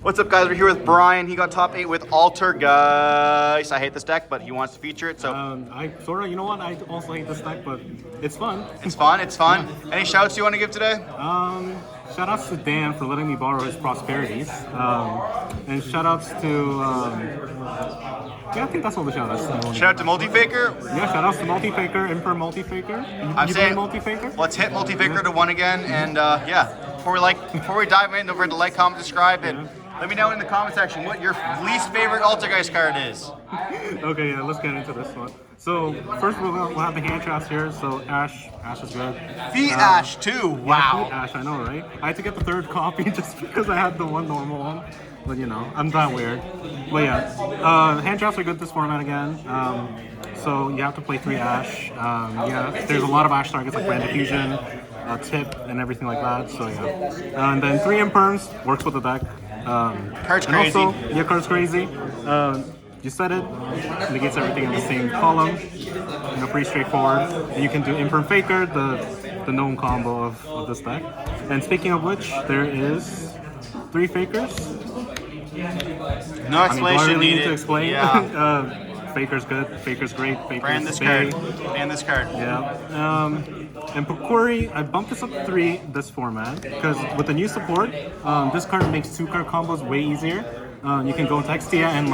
What's up, guys? We're here with Brian. He got top 8 with Altergeist. I hate this deck, but he wants to feature it, so... you know what? I also hate this deck, but it's fun. It's fun, it's fun. Yeah. Any shouts you want to give today? Shout outs to Dan for letting me borrow his prosperities. And shout outs to... I think that's all the shout outs. Shout out to Multi-Faker? Yeah, shout outs to Multi-Faker, Imper Multi-Faker. I'm saying, Multi-Faker? Let's hit Multi-Faker to 1 again, and before we dive in, don't forget to like, comment, subscribe, and let me know in the comment section what your least favorite Altergeist card is. Okay, yeah, let's get into this one. So first we'll have the hand traps here. So Ash is good. The Ash too. Wow. Yeah, Ash, I know, right? I had to get the third copy just because I had the one normal one. But you know, I'm that weird. But yeah, hand traps are good this format again. So you have to play 3 Ash. There's a lot of Ash targets like Brand Diffusion, Tip, and everything like that. So yeah, and then 3 Imperms works with the deck. Card's crazy. Also, card's crazy. You set it, negates everything in the same column. Pretty straightforward. And you can do Imperm Faker, the known combo of this deck. And speaking of which, there is 3 Fakers. No explanation do I really needed. Need to explain? Yeah. Faker's good. Faker's great. Faker's Brand this card. Brand this card. Yeah. And Pukuri, I bumped this up to 3 this format because with the new support, this card makes 2-card combos way easier. You can go into Extia and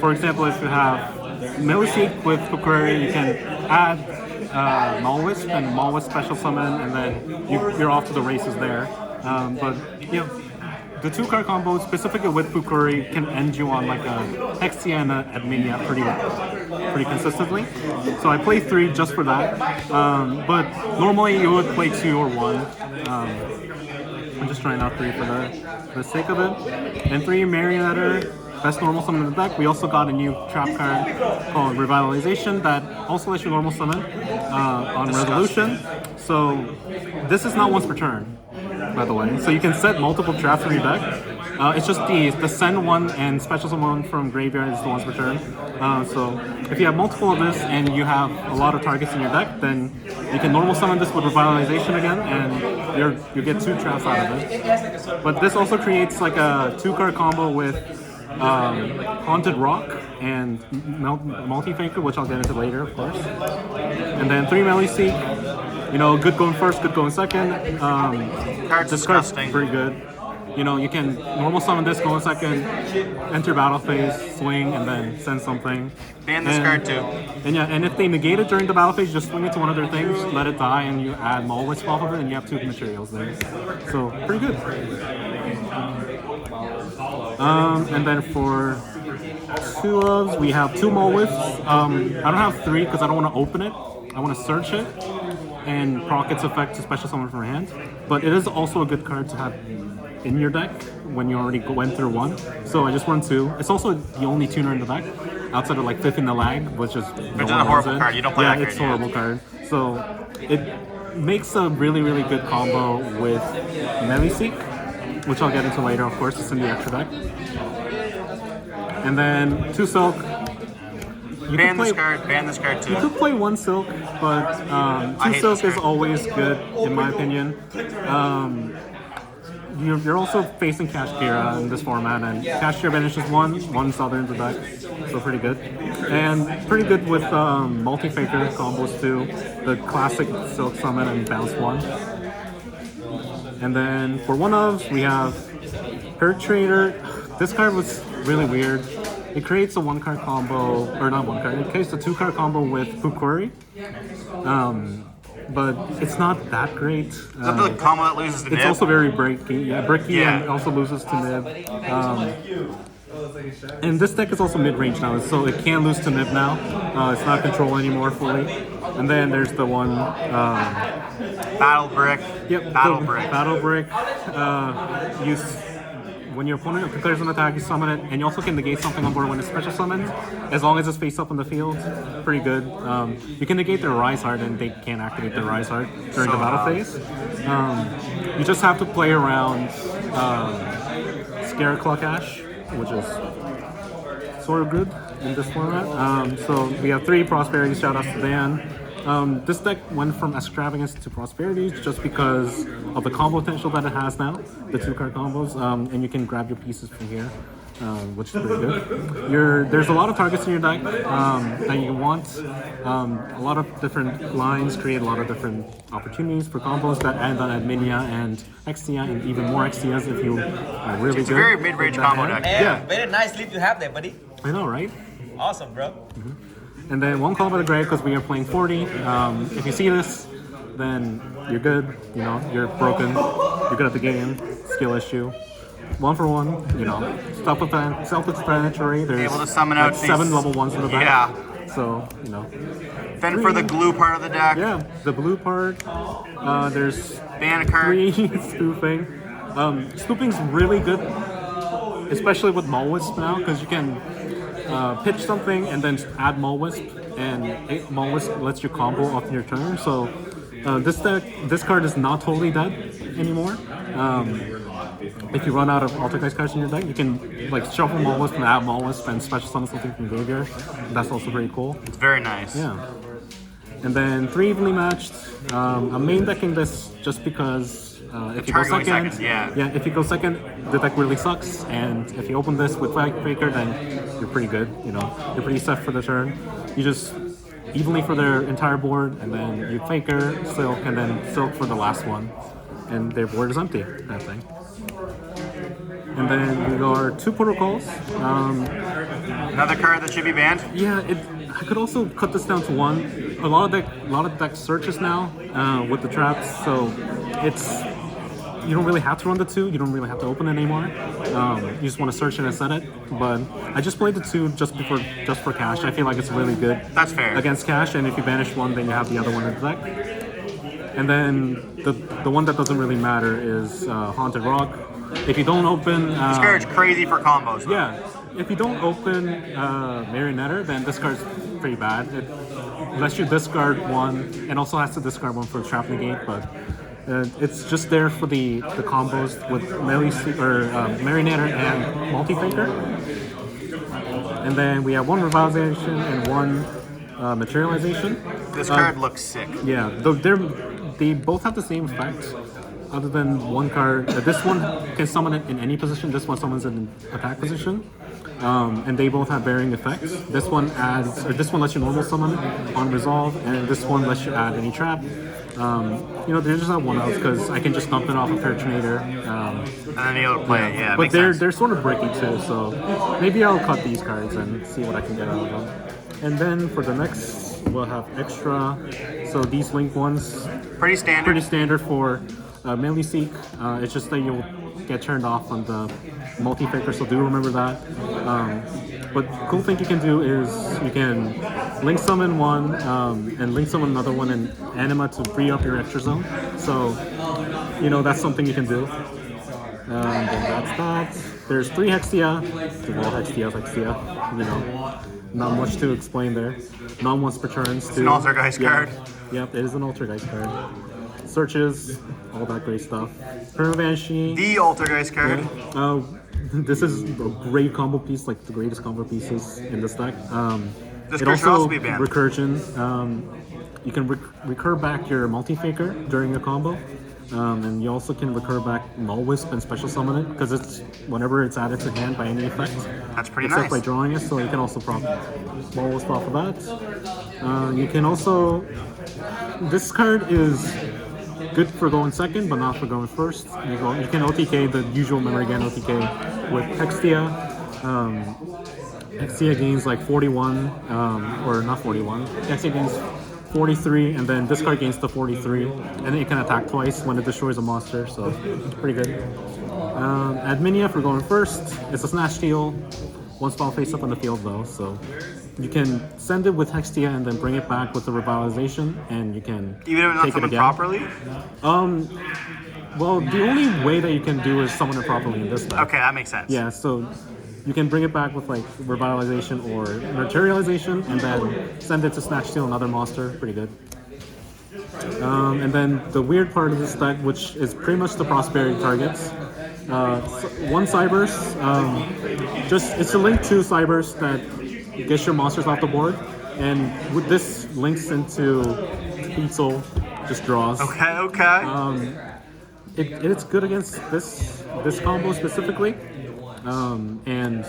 for example, if you have Milliseek with Pukuri, you can add Malwisp and Malwisp special summon, and then you're off to the races there. The 2-card combo, specifically with Pukuri, can end you on like a Hexia and a Adminia pretty consistently. So I play 3 just for that. But normally you would play 2 or 1. I'm just trying out 3 for the sake of it. And 3 Marionetter, best normal summon in the deck. We also got a new trap card called Revitalization that also lets you normal summon on Resolution. So this is not once per turn, by the way. So you can set multiple traps in your deck. It's just the send one and special summon from graveyard is the once per turn. So if you have multiple of this and you have a lot of targets in your deck, then you can normal summon this with Revitalization again, and you get 2 traps out of it. But this also creates like a 2-card combo with Haunted Rock and Multi-Faker, which I'll get into later, of course. And then 3 Milliseek. Good going first, good going second. Card's disgusting. Pretty good. You can normal summon this, go in second, enter battle phase, swing, and then send something. Ban this card too. And if they negate it during the battle phase, just swing it to one of their things, let it die, and you add Malwisp off of it, and you have 2 materials there. So, pretty good. And then for 2 ofs, we have 2 Malwisps. I don't have 3 because I don't want to open it. I want to search it and proc its effect to special summon from your hand. But it is also a good card to have in your deck when you already went through 1. So I just run 2. It's also the only tuner in the deck outside of like Fifth in the Lag, which is a horrible card. You don't play that card. It's a horrible card. So it makes a really, really good combo with Milliseek, which I'll get into later, of course. It's in the extra deck. And then 2 Silk. Ban this card too. You could play 1 Silk, but 2 Silk is always good, in my opinion. You're also facing Kashkira in this format, and Kashkira banishes 1 Southern in the deck, so pretty good. And pretty good with Multi-Faker combos too, the classic Silk Summon and Bounce 1. And then for 1-ofs, we have Herd Trader. This card was really weird. It creates a 1-card combo, or not 1 card, it creates a 2-card combo with Pukuri. But it's not that great. Is that the combo that loses to Nib? It's also very bricky, and it also loses to Nib. And this deck is also mid-range now, so it can lose to Nib now. It's not control anymore fully. And then there's the one... Battle Brick. Yep, Battle Brick. When your opponent declares an attack, you summon it, and you also can negate something on board when it's special summoned, as long as it's face up in the field. Pretty good. You can negate their Rise Heart, and they can't activate their Rise Heart during the battle phase. You just have to play around Scarecluck Ash, which is sort of good in this format. So we have 3 Prosperities, shout outs to Dan. This deck went from extravagance to prosperity just because of the combo potential that it has now, the 2-card combos, and you can grab your pieces from here, which is pretty good. There's a lot of targets in your deck that you want. A lot of different lines create a lot of different opportunities for combos that end on Adminia and Exia, and even more Exias if you are really good. It's a very mid-range combo deck. Yeah, very nice sleep you have there, buddy. I know, right? Awesome, bro. And then one call by the grave because we are playing 40. If you see this, then you're good. You know, you're broken. You're good at the game. Skill issue. 1 for 1. You know, self-explanatory. There's Able to summon like out these- 7 level 1s in the back. Yeah. So, you know. Then for the glue part of the deck, Yeah, the blue part. There's ban a card. 3 spoofing. Spoofing's really good, especially with Maul Wisp now, because you can pitch something and then add Maul Wisp, and Maul Wisp lets you combo off your turn. So this card is not totally dead anymore. If you run out of Altergeist cards in your deck, you can like shuffle Maul Wisp and add Maul Wisp and special summon something from graveyard. That's also pretty cool. It's very nice. Yeah. And then 3 evenly matched. I'm main decking this just because if you go turn going second, second, yeah. if you go second, the deck really sucks. And if you open this with Flag Faker, then you're pretty good. You know, you're pretty set for the turn. You just evenly for their entire board, and then you Faker, Silk, and then Silk for the last one, and their board is empty. That thing. And then we got 2 protocols. Another card that should be banned. Yeah, I could also cut this down to 1. A lot of deck searches now with the traps, so you don't really have to run the 2. You don't really have to open it anymore. You just want to search it and set it. But I just played the 2 just for cash. I feel like it's really good. That's fair. Against cash, and if you banish 1, then you have the other one in the deck. And then the one that doesn't really matter is Haunted Rock. If you don't open... This card's crazy for combos, though. Yeah, if you don't open Marionetter, then this card's pretty bad. It lets you discard 1, and also has to discard 1 for Trap Negate, but it's just there for the combos with Marionetter and Multi-Faker. And then we have 1 Revitalization and 1 Materialization. This card looks sick. Yeah, they both have the same effect, other than one card. This one can summon it in any position. This one summons it in attack position, and they both have varying effects. This one lets you normal summon on resolve, and this one lets you add any trap. You know, they're just not one-outs because I can just dump it off a Pertinator. And then be able to play it, yeah. But Makes sense. they're sort of bricky too, so maybe I'll cut these cards and see what I can get out of them. And then for the next, we'll have extra. So these link ones, Pretty standard. pretty standard for melee seek. It's just that you'll get turned off on the multi-faker, so do remember that. But cool thing you can do is you can link summon 1 and link summon another one in Anima to free up your extra zone. So, you know, that's something you can do. Then that's that. There's 3 Hexia. Well, Hexia. You know, not much to explain there. Non-once per turns too. It's an Altergeist card. Yep, it is an Altergeist card. Searches, all that great stuff. Permabanshee. The Altergeist card. This is a great combo piece, like the greatest combo pieces in this deck. This It card should also be banned. recursion. You can recur back your multi-faker during a combo. And you also can recur back Null Wisp and special summon it, because it's whenever it's added to hand by any effect. That's pretty Except nice. by drawing it, so you can also prop Null Wisp off of that. You can also... This card is good for going second, but not for going first. You can OTK the usual Memory Again OTK with Hextia. Hextia gains like 41, or not 41. Hextia gains 43, and then this card gains the 43, and then you can attack twice when it destroys a monster, so pretty good. Adminia for going first. It's a Snatch Steal. 1 spell face up on the field though, so you can send it with Hextia and then bring it back with the Revitalization, and you can Even if it's not take it summoned again. properly? Well, the only way that you can do is summon it properly in this deck. Okay, that makes sense. Yeah, so you can bring it back with like Revitalization or Materialization, and then send it to Snatch Steal another monster. Pretty good. And then the weird part of this deck, which is pretty much the prosperity targets. 1 Cyberse, it's a link to Cyberse that gets your monsters off the board, and with this links into Pizzo, just draws. Okay. It's good against this combo specifically. And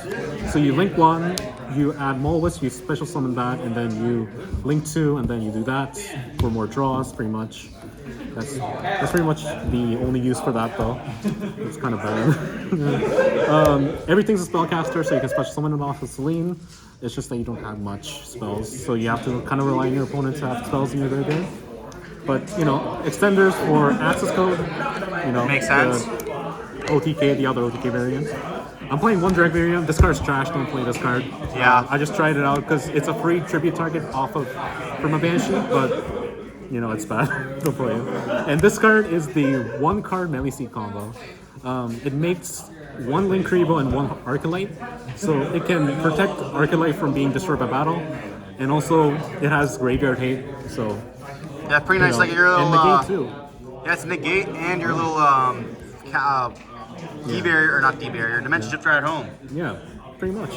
so you link one, you add Molwis, you special summon that, and then you link two, and then you do that for more draws, pretty much. That's pretty much the only use for that, though. It's kind of bad. Everything's a spellcaster, so you can special summon it off of Celine. It's just that you don't have much spells, so you have to kind of rely on your opponent to have spells in your very game. But, you know, extenders for access code, you know, Makes sense. The OTK, the other OTK variants. I'm playing one direct variant. This card's trash, don't play this card. Yeah. I just tried it out because it's a free tribute target from a Banshee, but, you know, it's bad. Don't play it. And this card is the one card Melee Seed combo. It makes one Link Rebo and one Arcalite, so it can protect Arcalite from being destroyed by battle, and also it has Graveyard Hate, so... Yeah, pretty nice. know, Like your little. and negate too. Yeah, it's negate and your little D-barrier, or not D-barrier, Dimension Shifter at home. Yeah, pretty much.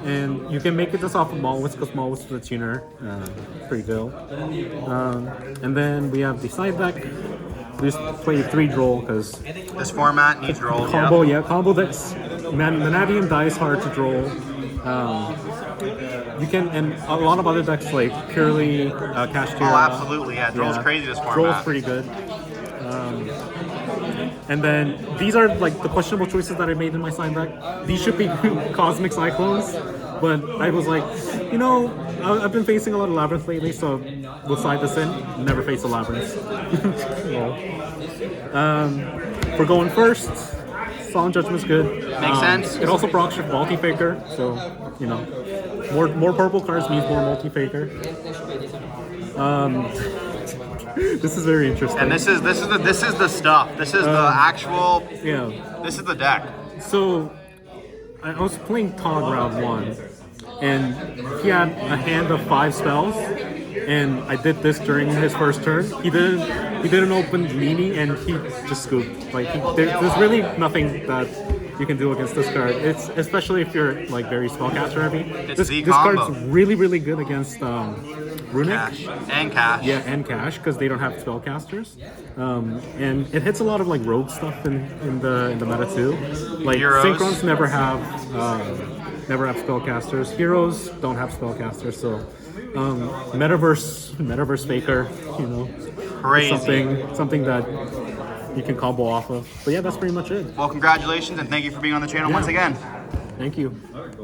And you can make it just off of Molwis, because Molwis is a tuner. Pretty cool. And then we have the side deck. We just play 3 Droll, because This format needs rolls. combo, combo that's Manavian dies hard to Droll. You can, and a lot of other decks like purely Kashtira. Oh, absolutely, yeah. Droll's crazy this format. Droll's pretty good. And then these are like the questionable choices that I made in my side deck. These should be Cosmic Cyclones, but I was like, you know, I've been facing a lot of Labyrinth lately, so we'll side this in. Never face a Labyrinth. We're going first. Solemn Judgment's good. Makes sense. It also procs your Multi-Faker, so, you know, more purple cards means more Multi-Faker. This is very interesting. And this is the stuff. This is the actual. Yeah. This is the deck. So, I was playing Todd round 1, and he had a hand of 5 spells, and I did this during his first turn. He didn't open Meanie, and he just scooped. Like there's really nothing that you can do against this card. It's especially if you're like very spellcaster heavy. It's This combo. card's really good against Runic. Cash and cash. Yeah, and Cash, because they don't have spellcasters, and it hits a lot of like rogue stuff in the meta too. Like Heroes. Synchrons never have spellcasters. Heroes don't have spellcasters, so Metaverse Faker, you know, Crazy. something that you can combo off of. But yeah, that's pretty much it. Well, congratulations and thank you for being on the channel once again. Thank you.